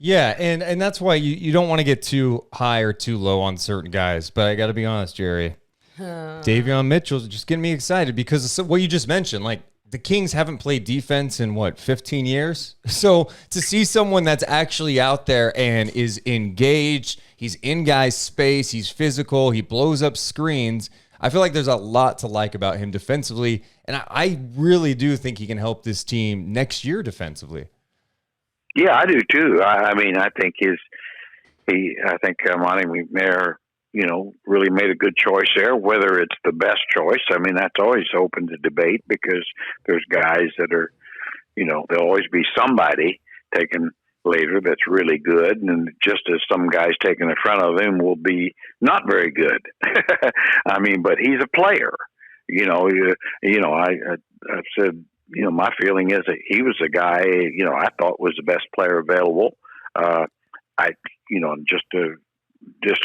Yeah, and that's why you don't want to get too high or too low on certain guys. But I got to be honest, Jerry, Davion Mitchell's just getting me excited because of what you just mentioned. Like the Kings haven't played defense in 15 years. So to see someone that's actually out there and is engaged, he's in guys' space, he's physical, he blows up screens. I feel like there's a lot to like about him defensively, and I really do think he can help this team next year defensively. Yeah, I do too. I mean, I think I think Monty McNair, really made a good choice there. Whether it's the best choice, I mean, that's always open to debate because there's guys that are, there'll always be somebody taken later that's really good, and just as some guys taken in front of him will be not very good. I mean, but he's a player. I've said, my feeling is that he was the guy, I thought was the best player available. Just to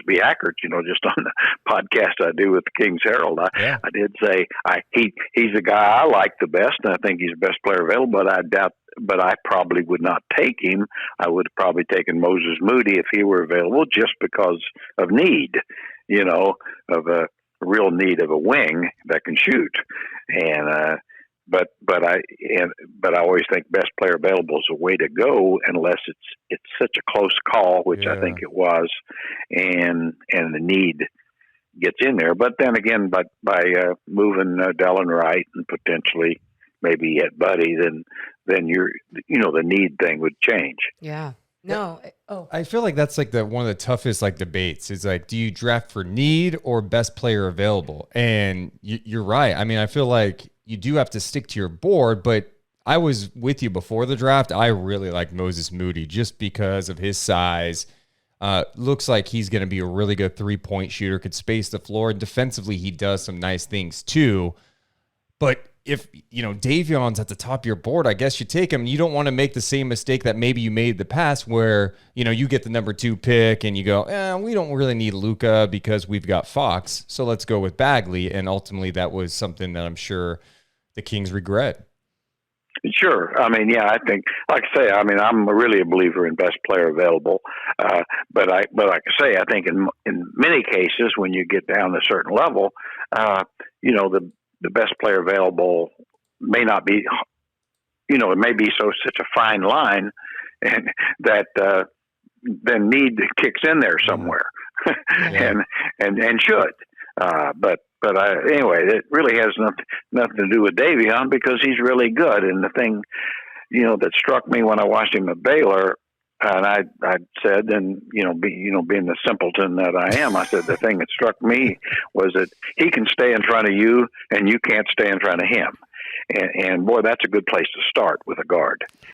be accurate, just on the podcast I do with the King's Herald, I did say he's the guy I like the best, and I think he's the best player available. But I probably would not take him. I would have probably taken Moses Moody if he were available, just because of need, of a real need of a wing that can shoot, and. But I always think best player available is a way to go unless it's such a close call, which I think it was, and the need gets in there. But then again, by moving Delon Wright and potentially maybe yet Buddy, then the need thing would change. Yeah. No. I feel like that's like one of the toughest debates is do you draft for need or best player available? And you're right. I mean, I feel like you do have to stick to your board, but I was with you before the draft. I really like Moses Moody just because of his size. Looks like he's going to be a really good 3-point shooter, could space the floor, and defensively he does some nice things too. But if, Davion's at the top of your board, I guess you take him. You don't want to make the same mistake that maybe you made in the past where, you get the number 2 pick and you go, we don't really need Luka because we've got Fox, so let's go with Bagley. And ultimately that was something that I'm sure the Kings regret. Sure. I mean, I think, like I say, I'm really a believer in best player available. But like I say, I think in many cases, when you get down to a certain level, the best player available may not be, it may be such a fine line, and that then need kicks in there somewhere, and should. Anyway, it really has nothing to do with Davion because he's really good. And the thing, that struck me when I watched him at Baylor, and I said, and being the simpleton that I am, I said the thing that struck me was that he can stay in front of you, and you can't stay in front of him. And boy, that's a good place to start with a guard.